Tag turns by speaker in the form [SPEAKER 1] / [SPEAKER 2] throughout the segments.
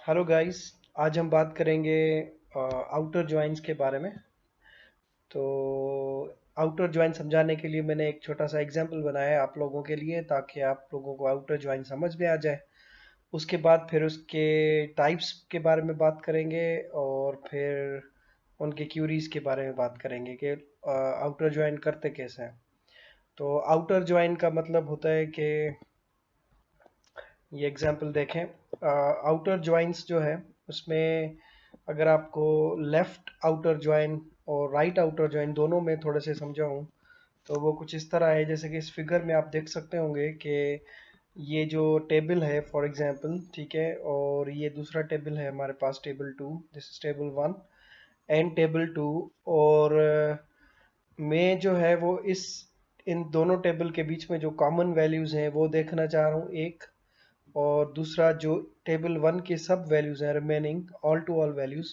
[SPEAKER 1] Hello guys. आज हम बात करेंगे आउटर जॉइंस के बारे में। तो आउटर जॉइन समझाने के लिए मैंने एक छोटा सा एग्जांपल बनाया है आप लोगों के लिए, ताकि आप लोगों को आउटर जॉइन समझ में आ जाए। उसके बाद फिर उसके टाइप्स के बारे में बात करेंगे, और फिर उनके क्यूरीज के बारे में बात करेंगे कि आउटर जॉइन करते कैसे हैं। तो आउटर जॉइन का मतलब होता है कि ये एग्जांपल देखें। आउटर जॉइंस जो है उसमें अगर आपको लेफ्ट आउटर जॉइन और राइट आउटर जॉइन दोनों में थोड़े से समझाऊं, तो वो कुछ इस तरह है। जैसे कि इस फिगर में आप देख सकते होंगे कि ये जो टेबल है फॉर एग्जांपल, ठीक है, और ये दूसरा टेबल है हमारे पास, table two. This is table one and table two. और मैं जो है वो इस इन दोनों टेबल के बीच में जो कॉमन वैल्यूज हैं वो देखना चाह रहा हूँ एक, और दूसरा जो टेबल वन के सब वैल्यूज हैं remaining all to all values,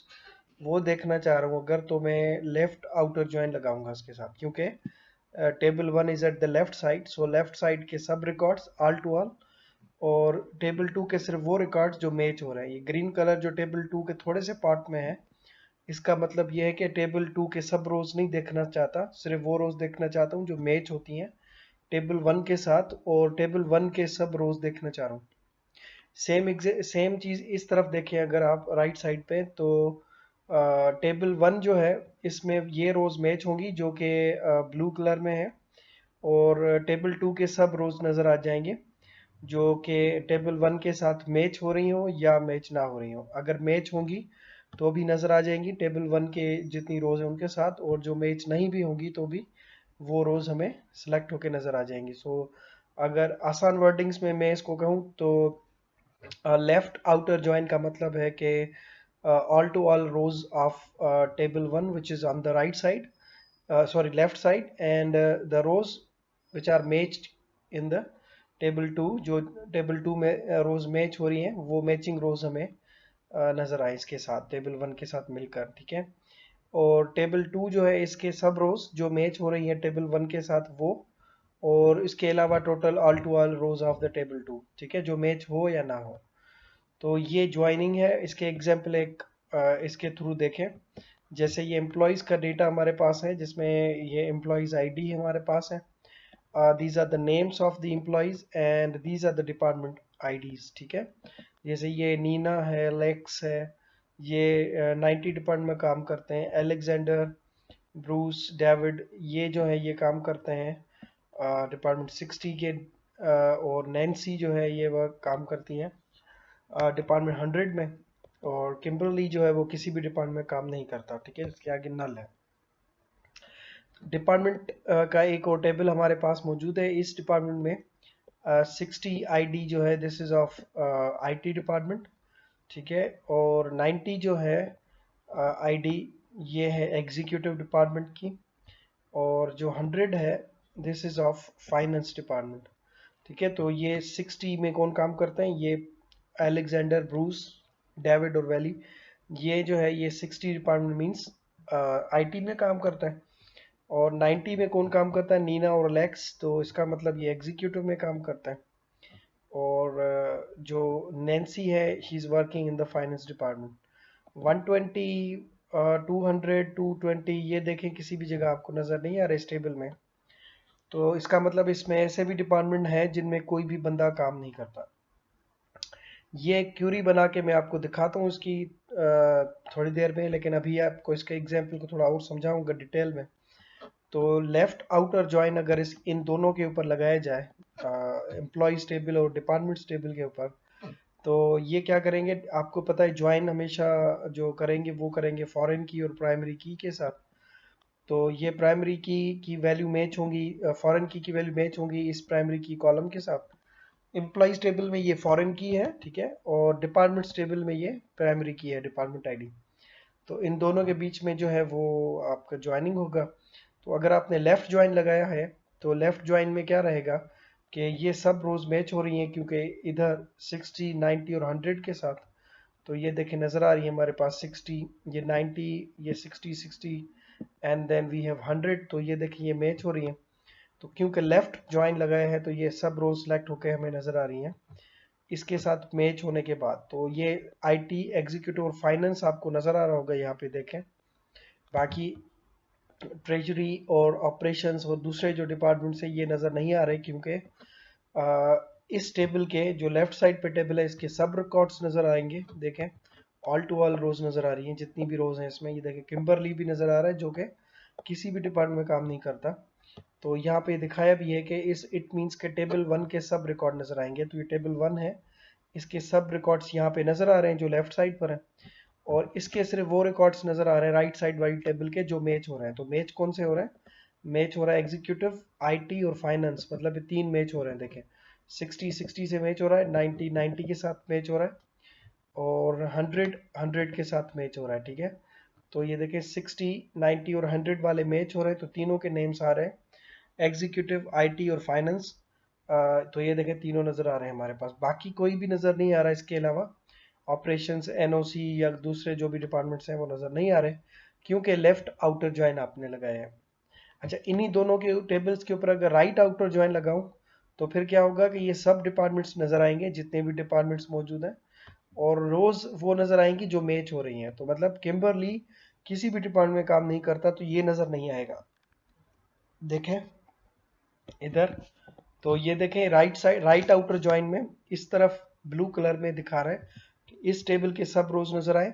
[SPEAKER 1] वो देखना चाह रहा हूँ। अगर तो मैं लेफ्ट आउटर ज्वाइन लगाऊंगा इसके साथ, क्योंकि table one is at the left side, so left side के सब रिकॉर्ड्स ऑल टू ऑल, और टेबल टू के सिर्फ वो रिकॉर्ड्स जो मैच हो रहे हैं। ये ग्रीन कलर जो टेबल टू के थोड़े से पार्ट में है, इसका मतलब ये है कि टेबल टू के सब रोज नहीं देखना चाहता, सिर्फ वो रोज देखना चाहता हूँ जो मैच होती हैं टेबल वन के साथ, और टेबल वन के सब रोज देखना चाह रहा हूँ। सेम चीज इस तरफ देखें अगर आप राइट साइड पे, तो टेबल वन जो है इसमें ये रोज मैच होंगी जो कि ब्लू कलर में है, और टेबल टू के सब रोज नजर आ जाएंगे जो कि टेबल वन के साथ मैच हो रही हो या मैच ना हो रही हो। अगर मैच होंगी तो भी नजर आ जाएंगी टेबल वन के जितनी रोज है उनके साथ, और जो मैच नहीं भी होंगी तो भी वो रोज हमें सिलेक्ट होके नजर आ जाएंगी। सो अगर आसान वर्डिंग्स में मैं इसको कहूँ तो लेफ्ट आउटर जॉइन का मतलब है कि all to all rows of table 1 which is on the right side, sorry left side, and the rows which are matched in the table 2, जो table 2 में rows मैच हो रही हैं वो मैचिंग rows हमें नजर आए इसके साथ टेबल 1 के साथ मिलकर, ठीक है। और टेबल 2 जो है इसके सब रोज जो मैच हो रही हैं टेबल 1 के साथ वो, और इसके अलावा total all to all rows of the table 2, ठीक है, जो मैच हो या ना हो। तो ये ज्वाइनिंग है। इसके एग्जाम्पल एक इसके थ्रू देखें। जैसे ये एम्प्लॉयज़ का डेटा हमारे पास है, जिसमें ये एम्प्लॉयज़ आईडी हमारे पास है। These are the names of the employees and these are the department IDs, ठीक है। जैसे ये नीना है, लेक्स है, ये 90 डिपार्टमेंट में काम करते हैं। एलेक्जेंडर, ब्रूस, डेविड, ये जो है ये काम करते हैं डिपार्टमेंट 60 के। और नैन्सी जो है ये वह काम करती हैं डिपार्टमेंट 100 में। और किम्बरली जो है वो किसी भी डिपार्टमेंट में काम नहीं करता, ठीक है, इसके आगे नल है। डिपार्टमेंट का एक और टेबल हमारे पास मौजूद है। इस डिपार्टमेंट में 60 आईडी जो है this is of IT department, ठीक है। और 90 जो है आईडी ये है एग्जीक्यूटिव डिपार्टमेंट की। और जो 100 है this is of finance department, ठीक है। तो ये 60 में कौन काम करते हैं, ये अलेक्जेंडर, ब्रूस, डेविड और वैली, ये जो है ये 60 डिपार्टमेंट मींस आईटी में काम करता है। और 90 में कौन काम करता है, नीना और अलेक्स, तो इसका मतलब ये एग्जीक्यूटिव में काम करता है। और जो नैन्सी है he is working in the finance department. 120, 200, 220 ये देखें किसी भी जगह आपको नजर नहीं आ रहा इस टेबल में। तो इसका मतलब इसमें ऐसे भी डिपार्टमेंट है जिनमें कोई भी बंदा काम नहीं करता। ये एक क्यूरी बना के मैं आपको दिखाता हूँ इसकी थोड़ी देर में, लेकिन अभी आपको इसके एग्जाम्पल को थोड़ा और समझाऊंगा डिटेल में। तो लेफ्ट आउटर जॉइन अगर इस इन दोनों के ऊपर लगाया जाए, एम्प्लॉयज टेबल और डिपार्टमेंट्स टेबल के ऊपर, तो ये क्या करेंगे, आपको पता है ज्वाइन हमेशा जो करेंगे वो करेंगे फॉरेन की और प्राइमरी की के साथ। तो ये प्राइमरी की वैल्यू मैच होंगी, फॉरेन की वैल्यू मैच होंगी इस प्राइमरी की कॉलम के साथ। एम्प्लॉइज टेबल में ये फॉरेन की है, ठीक है, और डिपार्टमेंट्स टेबल में ये प्राइमरी की है, डिपार्टमेंट आईडी। तो इन दोनों के बीच में जो है वो आपका ज्वाइनिंग होगा। तो अगर आपने लेफ्ट ज्वाइन लगाया है तो लेफ्ट ज्वाइन में क्या रहेगा कि ये सब रोज मैच हो रही हैं, क्योंकि इधर 60, 90 और 100 के साथ। तो ये देखें नजर आ रही है हमारे पास 60, ये 90, ये 60, 60 एंड देन वी हैव 100। तो ये देखिए ये मैच हो रही है। तो क्योंकि लेफ्ट ज्वाइन लगाया है तो ये सब रोज सेलेक्ट होकर हमें नजर आ रही हैं। इसके साथ मैच होने के बाद, तो ये आईटी, एग्जीक्यूटिव और फाइनेंस आपको नज़र आ रहा होगा यहाँ पे देखें। बाकी ट्रेजरी और ऑपरेशंस और दूसरे जो डिपार्टमेंट से ये नज़र नहीं आ रहे, क्योंकि इस टेबल के जो लेफ्ट साइड पे टेबल है इसके सब रिकॉर्ड्स नज़र आएंगे। देखें ऑल टू ऑल रोज नज़र आ रही हैं, जितनी भी रोज हैं इसमें। ये देखें किम्बरली भी नज़र आ रहा है जो कि किसी भी डिपार्टमेंट में काम नहीं करता। तो यहाँ पे दिखाया भी है कि इस इट मीन्स के टेबल 1 के सब रिकॉर्ड नज़र आएंगे। तो ये टेबल 1 है, इसके सब रिकॉर्ड्स यहाँ पे नज़र आ रहे हैं जो लेफ्ट साइड पर है, और इसके सिर्फ वो रिकॉर्ड्स नज़र आ रहे हैं राइट साइड वाली टेबल के जो मैच हो रहे हैं। तो मैच कौन से हो रहे हैं? मैच हो रहा है एग्जीक्यूटिव, आईटी और फाइनेंस, मतलब ये 3 मैच हो रहे हैं। देखें 60 से मैच हो रहा है, 90 के साथ मैच हो रहा है, और 100 के साथ मैच हो रहा है। ठीक है, तो ये देखें 60, 90 और 100 वाले मैच हो रहे हैं, तो तीनों के नेम्स आ रहे हैं, एग्जीक्यूटिव, आईटी और फाइनेंस। तो ये देखें तीनों नज़र आ रहे हैं हमारे पास, बाकी कोई भी नज़र नहीं आ रहा इसके अलावा। ऑपरेशंस, एनओसी या दूसरे जो भी डिपार्टमेंट्स हैं वो नज़र नहीं आ रहे, क्योंकि लेफ्ट आउटर ज्वाइन आपने लगाया है। अच्छा, इन्हीं दोनों के टेबल्स के ऊपर अगर राइट आउटर ज्वाइन लगाऊं तो फिर क्या होगा कि ये सब डिपार्टमेंट्स नज़र आएंगे, जितने भी डिपार्टमेंट्स मौजूद हैं, और रोज वो नज़र आएंगी जो मैच हो रही हैं। तो मतलब किम्बरली किसी भी डिपार्टमेंट में काम नहीं करता, तो ये नज़र नहीं आएगा। देखें इधर, तो ये देखें right side, right outer join में इस तरफ ब्लू कलर में दिखा रहा है कि इस टेबल के सब रोज नज़र आए,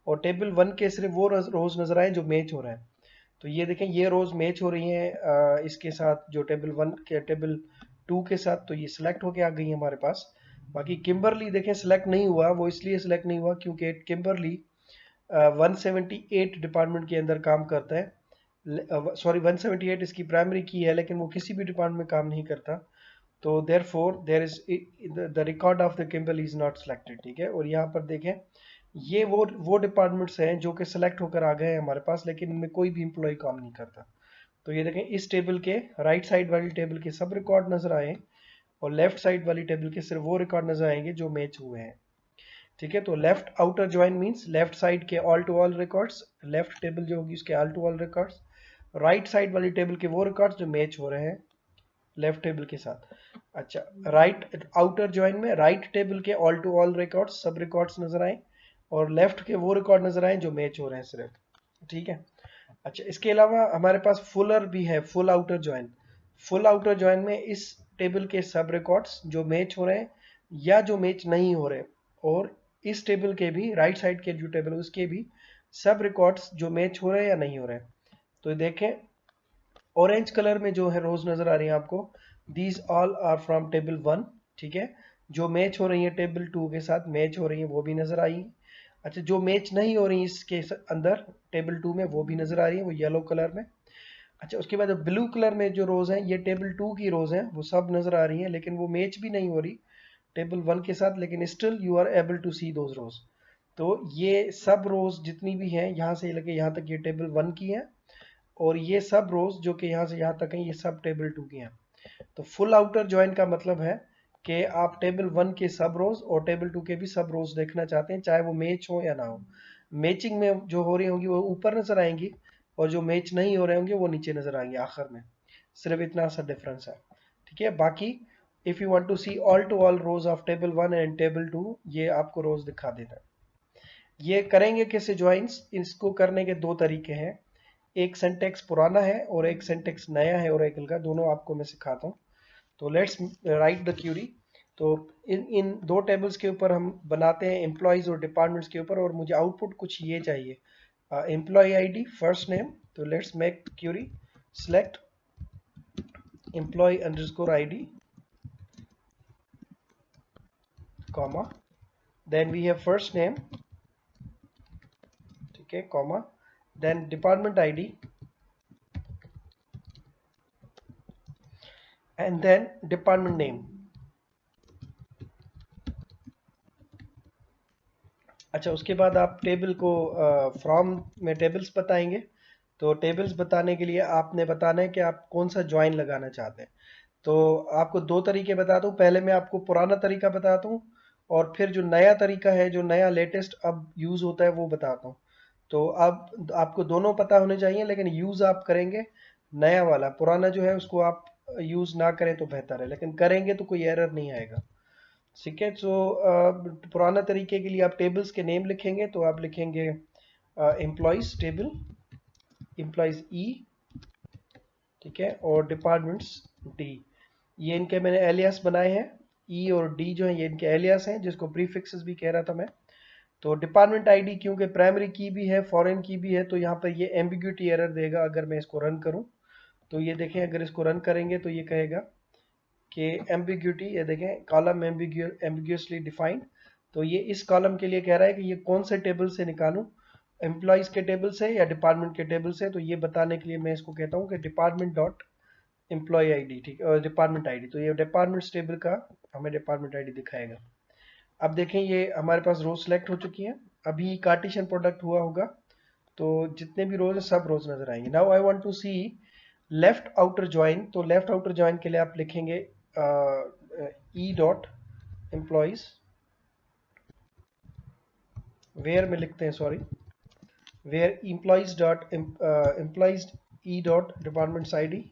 [SPEAKER 1] और टेबल 1 के सिर्फ वो रोज नज़र आए जो मैच हो रहे हैं। तो ये देखें ये रोज मैच हो रही हैं इसके साथ, जो टेबल 1 के टेबल 2 के साथ, तो ये सिलेक्ट होके आ गई है हमारे पास। बाकी किम्बरली देखें सिलेक्ट नहीं हुआ, वो इसलिए सिलेक्ट नहीं हुआ क्योंकि किम्बरली 178 डिपार्टमेंट के अंदर काम करता है। सॉरी 178 इसकी प्राइमरी की है, लेकिन वो किसी भी डिपार्टमेंट में काम नहीं करता। तो therefore there is the record of the Kimball is not selected. ठीक है, और यहाँ पर देखें ये वो डिपार्टमेंट्स हैं जो कि सिलेक्ट होकर आ गए हैं हमारे पास, लेकिन इनमें कोई भी एम्प्लॉय काम नहीं करता। तो ये देखें इस टेबल के राइट साइड वाली टेबल के सब रिकॉर्ड नजर आए, और लेफ्ट साइड वाली टेबल के सिर्फ वो रिकॉर्ड नजर आएंगे जो मैच हुए हैं। ठीक है, तो left outer join means left side के all to all records, left table जो होगी उसके all to all records, right side वाली टेबल के वो रिकॉर्ड्स जो मैच हो रहे हैं लेफ्ट टेबल के साथ। अच्छा, राइट आउटर ज्वाइन में राइट टेबल के ऑल टू ऑल रिकॉर्ड्स, सब रिकॉर्ड्स नजर आए, और लेफ्ट के वो रिकॉर्ड नजर आए जो मैच हो रहे हैं सिर्फ। ठीक है, अच्छा इसके अलावा हमारे पास फुलर भी है, full outer join. Full outer join में इस टेबल के सब रिकॉर्ड्स जो मैच हो रहे हैं या जो मैच नहीं हो रहे, और इस टेबल के भी राइट साइड के जो टेबल है उसके भी सब रिकॉर्ड्स जो मैच हो रहे हैं या नहीं हो रहे। तो देखें ऑरेंज कलर में जो है रोज नजर आ रही है आपको, these all are from table 1। ठीक है, जो मैच हो रही है टेबल 2 के साथ मैच हो रही है वो भी नजर आई। अच्छा, जो मैच नहीं हो रही इसके अंदर टेबल 2 में वो भी नजर आ रही है, वो येलो कलर में। अच्छा, उसके बाद ब्लू कलर में जो रोज हैं ये टेबल 2 की रोज हैं, वो सब नजर आ रही हैं, लेकिन वो मैच भी नहीं हो रही टेबल 1 के साथ, लेकिन still you are able to see those rows. तो ये सब रोज जितनी भी हैं यहाँ से लेके यहाँ तक ये टेबल 1 की हैं, और ये सब रोज जो कि यहाँ से यहाँ तक हैं ये सब टेबल 2 की हैं। तो फुल आउटर ज्वाइन का मतलब है कि आप टेबल 1 के सब रोज और टेबल 2 के भी सब रोज देखना चाहते हैं, चाहे वो मैच हो या ना हो। मैचिंग में जो हो रही होंगी वो ऊपर नजर आएंगी, और जो मैच नहीं हो रहे होंगे वो नीचे नजर आएंगे आखिर में। सिर्फ इतना सा डिफरेंस है। ठीक है, बाकी if you want to see all to all rows of table 1 and table 2, ये आपको रोज दिखा देता है। ये करेंगे कैसे ज्वाइंस? इसको करने के दो तरीके हैं, एक सिंटेक्स पुराना है और एक सिंटेक्स नया है ओरेकल का, दोनों आपको मैं सिखाता हूँ। तो लेट्स राइट द क्यूरी। तो इन दो टेबल्स के ऊपर हम बनाते हैं एम्प्लॉयज और डिपार्टमेंट्स के ऊपर, और मुझे आउटपुट कुछ ये चाहिए, एम्प्लॉय आईडी, फर्स्ट नेम। तो let's make query, select employee underscore ID, comma, then we have first name, ठीक है, comma, then department ID, and then department name. अच्छा, उसके बाद आप टेबल को फ्रॉम में टेबल्स बताएंगे। तो टेबल्स बताने के लिए आपने बताना है कि आप कौन सा ज्वाइन लगाना चाहते हैं। तो आपको दो तरीके बताता हूँ, पहले मैं आपको पुराना तरीका बताता हूँ, और फिर जो नया तरीका है जो नया लेटेस्ट अब यूज़ होता है वो बताता हूँ। तो अब आपको दोनों पता होने चाहिए, लेकिन यूज़ आप करेंगे नया वाला, पुराना जो है उसको आप यूज़ ना करें तो बेहतर है, लेकिन करेंगे तो कोई एरर नहीं आएगा। ठीक है। तो पुराना तरीके के लिए आप टेबल्स के नेम लिखेंगे तो आप लिखेंगे एम्प्लॉयज टेबल, एम्प्लॉयज ई, ठीक है, और डिपार्टमेंट्स डी। ये इनके मैंने एलियास बनाए हैं, ई और डी जो है ये इनके एलियास हैं, जिसको प्रीफिक्सेस भी कह रहा था मैं। तो डिपार्टमेंट आईडी क्योंकि प्राइमरी की भी है, फॉरेन की भी है, तो यहाँ पर ये एम्बिग्यूटी एरर देगा अगर मैं इसको रन करूँ। तो ये देखें, अगर इसको रन करेंगे तो ये कहेगा कि एम्बिग्यूटी, ये देखें कॉलम एम्बिग्यूसली डिफाइंड। तो ये इस कॉलम के लिए कह रहा है कि ये कौन से टेबल से निकालूं, एम्प्लॉयज के टेबल से या डिपार्टमेंट के टेबल से। तो ये बताने के लिए मैं इसको कहता हूँ कि डिपार्टमेंट डॉट एम्प्लॉय आईडी, ठीक है, और डिपार्टमेंट आईडी। तो ये डिपार्टमेंट्स टेबल का हमें डिपार्टमेंट आईडी दिखाएगा। अब देखें ये हमारे पास रो सेलेक्ट हो चुकी है, अभी कार्टेशियन प्रोडक्ट हुआ होगा तो जितने भी रोज है सब रोज नजर आएंगे। Now I want to see left outer join. तो लेफ्ट आउटर ज्वाइन के लिए आप लिखेंगे ई डॉट एम्प्लॉयज, वेयर में लिखते हैं, sorry, where employees dot employees E dot departments ID,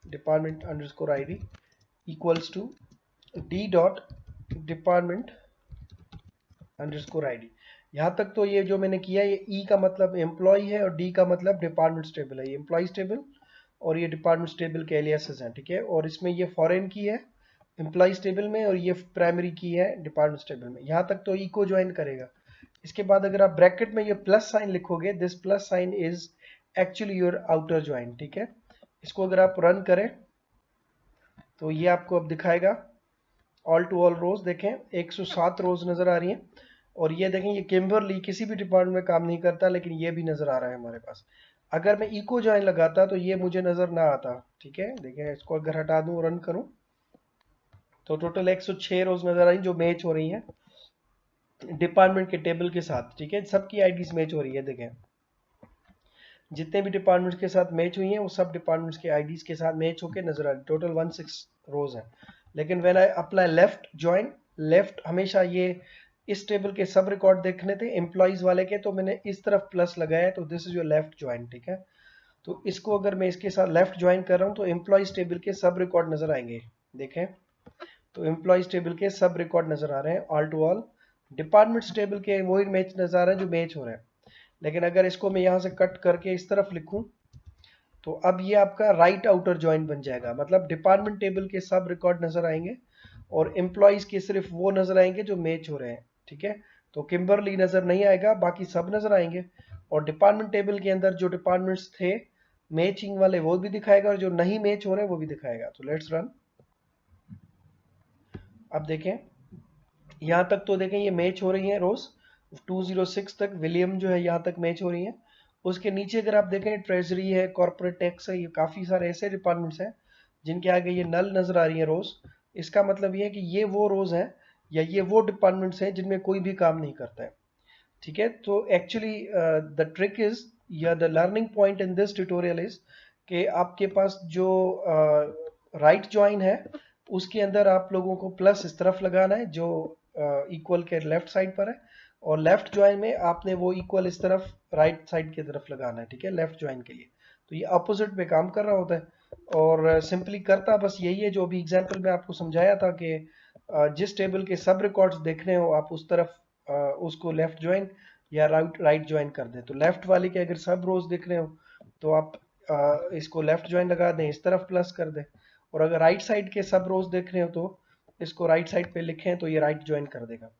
[SPEAKER 1] department underscore ID equals to D dot department underscore ID. यहाँ तक तो ये जो मैंने किया, ये ई का मतलब एम्प्लॉय है और डी का मतलब डिपार्टमेंट टेबल है। ये एम्प्लॉयज टेबल और ये डिपार्टमेंट टेबल के एलियासेस हैं, ठीक है। और इसमें ये फॉरेन की है एम्प्लॉयज टेबल में और ये प्राइमरी की है डिपार्टमेंट टेबल में। यहाँ तक तो ई को ज्वाइन करेगा। इसके बाद अगर आप ब्रैकेट में ये प्लस साइन लिखोगे, this plus sign is actually your outer join, ठीक है। इसको अगर आप रन करें तो ये आपको अब दिखाएगा ऑल टू ऑल रोज। देखें 107 रोज नजर आ रही हैं। और ये देखें ये किम्बरली किसी भी डिपार्टमेंट में काम नहीं करता, लेकिन ये भी नजर आ रहा है हमारे पास। अगर मैं इको ज्वाइन लगाता तो ये मुझे नजर ना आता, ठीक है। देखें इसको अगर हटा दूं, रन करूं, तो टोटल 106 रोज नजर आई जो मैच हो रही हैं डिपार्टमेंट के टेबल के साथ, ठीक है। सबकी आईडीज मैच हो रही है। देखें जितने भी डिपार्टमेंट्स के साथ मैच हुई हैं वो सब डिपार्टमेंट्स के आईडीज के साथ मैच होकर नजर आ रही, टोटल 16 रोज हैं। लेकिन when I apply left join, left हमेशा ये इस टेबल के सब रिकॉर्ड देखने थे एम्प्लॉयज वाले के, तो मैंने इस तरफ प्लस लगाया, तो this is your left join, ठीक है। तो इसको अगर मैं इसके साथ लेफ्ट ज्वाइन कर रहा हूं तो एम्प्लॉयज टेबल के सब रिकॉर्ड नजर आएंगे। देखें तो एम्प्लॉयज टेबल के सब रिकॉर्ड नजर आ रहे हैं all to all. Departments table के वही मैच नजर आ रहे हैं जो मैच हो रहे हैं। लेकिन अगर इसको मैं यहां से कट करके इस तरफ लिखूं तो अब ये आपका राइट आउटर ज्वाइन बन जाएगा। मतलब डिपार्टमेंट टेबल के सब रिकॉर्ड नजर आएंगे और एम्प्लॉयज के सिर्फ वो नजर आएंगे जो मैच हो रहे हैं, ठीक है। तो किम्बरली नजर नहीं आएगा, बाकी सब नजर आएंगे। और डिपार्टमेंट टेबल के अंदर जो डिपार्टमेंट्स थे मैचिंग वाले वो भी दिखाएगा और जो नहीं मैच हो रहे वो भी दिखाएगा। तो लेट्स रन। अब देखें यहां तक तो देखें ये मैच हो रही है रोज 206 तक, विलियम जो है यहां तक मैच हो रही है। उसके नीचे अगर आप देखें ट्रेजरी है, कॉर्पोरेट टैक्स है, ये काफी सारे ऐसे डिपार्टमेंट्स हैं जिनके आगे ये नल नजर आ रही है रोज। इसका मतलब ये है कि ये वो रोज हैं या ये वो डिपार्टमेंट्स हैं जिनमें कोई भी काम नहीं करता है, ठीक है। तो एक्चुअली द ट्रिक इज या the learning point in this tutorial is कि आपके पास जो राइट ज्वाइन है उसके अंदर आप लोगों को प्लस इस तरफ लगाना है जो इक्वल के लेफ्ट साइड पर है, और लेफ्ट ज्वाइन में आपने वो इक्वल इस तरफ राइट साइड की तरफ लगाना है, ठीक है, लेफ्ट ज्वाइन के लिए। तो ये अपोजिट पे काम कर रहा होता है और सिंपली करता बस यही है जो अभी एग्जांपल में आपको समझाया था कि जिस टेबल के सब रिकॉर्ड्स देखने हो आप उस तरफ उसको लेफ्ट ज्वाइन या राइट ज्वाइन कर दें। तो लेफ्ट वाले के अगर सब रोज देख रहे हो तो आप इसको लेफ्ट ज्वाइन लगा दें, इस तरफ प्लस कर दें। और अगर राइट साइड के सब रोज देख रहे हो तो इसको राइट साइड पे लिखें तो ये राइट ज्वाइन कर देगा।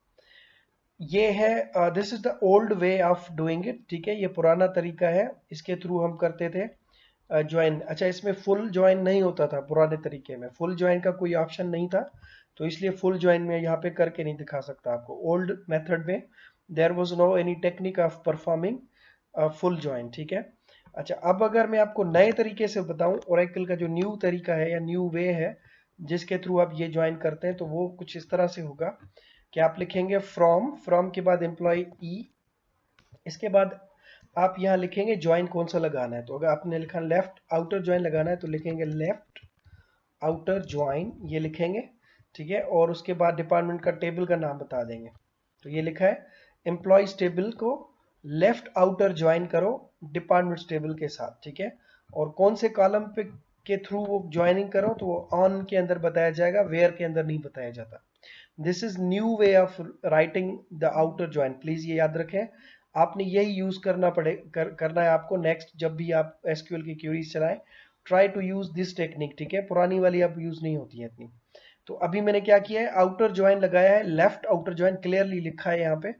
[SPEAKER 1] ये है this is the old way of doing it, ठीक है। ये पुराना तरीका है, इसके थ्रू हम करते थे ज्वाइन। अच्छा इसमें फुल ज्वाइन नहीं होता था, पुराने तरीके में फुल ज्वाइन का कोई ऑप्शन नहीं था, तो इसलिए फुल ज्वाइन में यहाँ पे करके नहीं दिखा सकता आपको। ओल्ड मेथड में there was no any technique of performing full join, ठीक है। अच्छा अब अगर मैं आपको नए तरीके से बताऊं, ओरेकल का जो न्यू तरीका है या न्यू वे है जिसके थ्रू आप ये ज्वाइन करते हैं, तो वो कुछ इस तरह से होगा कि आप लिखेंगे फ्रॉम के बाद एम्प्लॉय ई, इसके बाद आप यहाँ लिखेंगे ज्वाइन कौन सा लगाना है। तो अगर आपने लिखा लेफ्ट आउटर ज्वाइन लगाना है तो लिखेंगे लेफ्ट आउटर ज्वाइन, ये लिखेंगे, ठीक है। और उसके बाद डिपार्टमेंट का टेबल का नाम बता देंगे। तो ये लिखा है एम्प्लॉयज टेबल को लेफ्ट आउटर ज्वाइन करो डिपार्टमेंट टेबल के साथ, ठीक है। और कौन से कॉलम पे के थ्रू वो ज्वाइनिंग करो तो वो ऑन के अंदर बताया जाएगा, वेयर के अंदर नहीं बताया जाता। This is new way of writing the outer join, please ये याद रखें। आपने यही यूज करना है आपको नेक्स्ट जब भी आप एसक्यूएल की क्वेरीज चलाएं। Try to use this technique, ठीक है, पुरानी वाली अब यूज नहीं होती है इतनी। तो अभी मैंने क्या किया है, आउटर ज्वाइन लगाया है, लेफ्ट आउटर ज्वाइन क्लियरली लिखा है यहाँ पे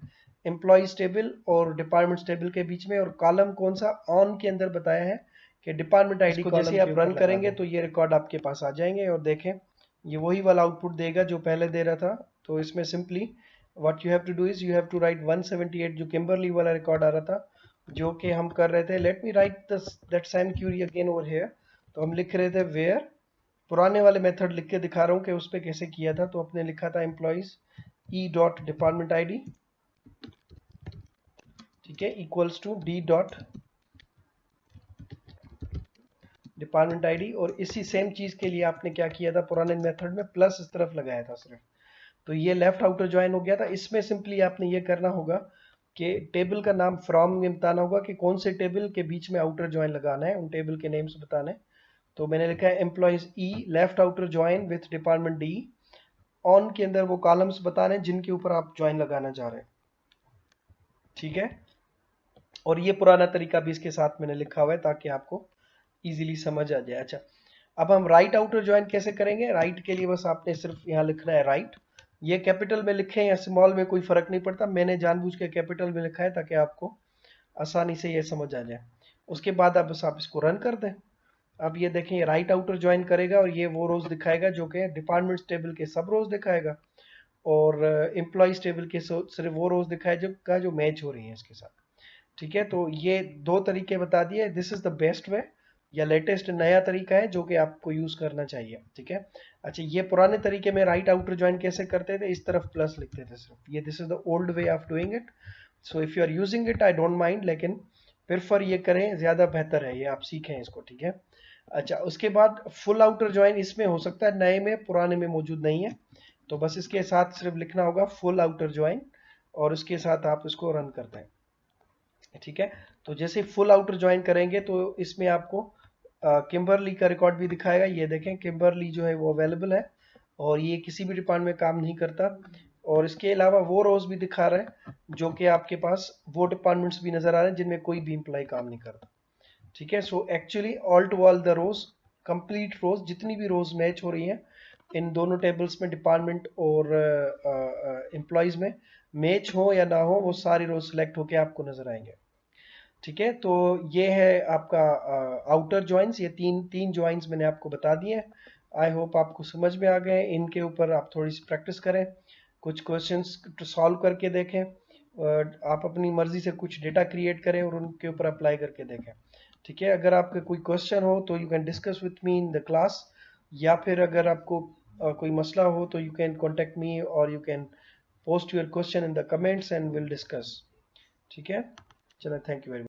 [SPEAKER 1] एम्प्लॉइज टेबल और डिपार्टमेंट टेबल के बीच में, और कॉलम कौन सा, ऑन के अंदर बताया है कि डिपार्टमेंट आईडी को जैसे आप रन करेंगे तो ये रिकॉर्ड आपके पास आ जाएंगे। और देखें ये वही वाला आउटपुट देगा जो पहले दे रहा था। तो इसमें simply what you have to do is you have to write 178 जो किम्बरली वाला रिकॉर्ड आ रहा था जो कि हम कर रहे थे। Let me write that same query again over here. तो हम लिख रहे थे वेयर, पुराने वाले मेथड लिख के दिखा रहा हूँ कि उस पर कैसे किया था। तो अपने लिखा था employees E dot department I D, ठीक है, equals to D dot department ID. और इसी सेम चीज के लिए आपने क्या किया था पुराने मेथड में, प्लस इस तरफ लगाया था सिर्फ। तो ये लेफ्ट आउटर ज्वाइन हो गया था। इसमें सिंपली आपने ये करना होगा कि टेबल का नाम फ्रॉम में बताना होगा कि कौन से टेबल के बीच में आउटर ज्वाइन लगाना है, उन टेबल के नेम्स बताने। तो मैंने लिखा है employees E left outer join with department D. On के अंदर वो कॉलम्स बताने जिनके ऊपर आप ज्वाइन लगाना चाह रहे हैं, ठीक है। और ये पुराना तरीका भी इसके साथ मैंने लिखा हुआ है ताकि आपको इजीली समझ आ जाए। अच्छा, अब हम राइट आउटर ज्वाइन कैसे करेंगे। राइट के लिए बस आपने सिर्फ यहाँ लिखना है राइट, ये कैपिटल में लिखें या स्मॉल में कोई फर्क नहीं पड़ता, मैंने जानबूझ के कैपिटल में लिखा है ताकि आपको आसानी से ये समझ आ जाए। उसके बाद अब बस आप इसको रन कर दें। अब ये देखें राइट आउटर ज्वाइन करेगा और ये वो रोज दिखाएगा जो कि डिपार्टमेंट टेबल के सब रोज दिखाएगा, और एम्प्लॉइज टेबल के सिर्फ वो रोज दिखाएगा जो मैच हो रही है इसके साथ, ठीक है। तो ये दो तरीके बता दिए, this is the best way या लेटेस्ट नया तरीका है जो कि आपको यूज करना चाहिए, ठीक है। अच्छा, ये पुराने तरीके में राइट आउटर ज्वाइन कैसे करते थे, इस तरफ प्लस लिखते थे सिर्फ, ये this is the old way of doing it. So if you are using it I don't mind, लेकिन प्रेफर ये करें, ज्यादा बेहतर है, ये आप सीखें इसको, ठीक है। अच्छा, उसके बाद फुल आउटर ज्वाइन इसमें हो सकता है नए में, पुराने में मौजूद नहीं है। तो बस इसके साथ सिर्फ लिखना होगा फुल आउटर ज्वाइन और उसके साथ आप इसको रन करते हैं, ठीक है। तो जैसे फुल आउटर ज्वाइन करेंगे तो इसमें आपको किम्बरली का रिकॉर्ड भी दिखाएगा। ये देखें किम्बरली जो है वो अवेलेबल है और ये किसी भी डिपार्टमेंट में काम नहीं करता। और इसके अलावा वो रोज भी दिखा रहा है जो कि आपके पास वो डिपार्टमेंट्स भी नजर आ रहे हैं जिनमें कोई भी एम्प्लॉय काम नहीं करता, ठीक है। So actually all to all the rows, complete rows, जितनी भी रोज मैच हो रही हैं इन दोनों टेबल्स में, डिपार्टमेंट और एम्प्लॉयज में, मैच हो या ना हो वो सारी रोज सिलेक्ट होके आपको नजर आएंगे, ठीक है। तो ये है आपका आउटर ज्वाइंस, ये तीन ज्वाइंस मैंने आपको बता दिए। आई होप आपको समझ में आ गए। इनके ऊपर आप थोड़ी सी प्रैक्टिस करें, कुछ क्वेश्चंस सॉल्व करके देखें, आप अपनी मर्जी से कुछ डेटा क्रिएट करें और उनके ऊपर अप्लाई करके देखें, ठीक है। अगर आपके कोई क्वेश्चन हो तो you can discuss with me in the class, या फिर अगर आपको कोई मसला हो तो यू कैन कॉन्टेक्ट मी और you can post your question in the comments and will discuss, ठीक है। चलो, थैंक यू वेरी मच।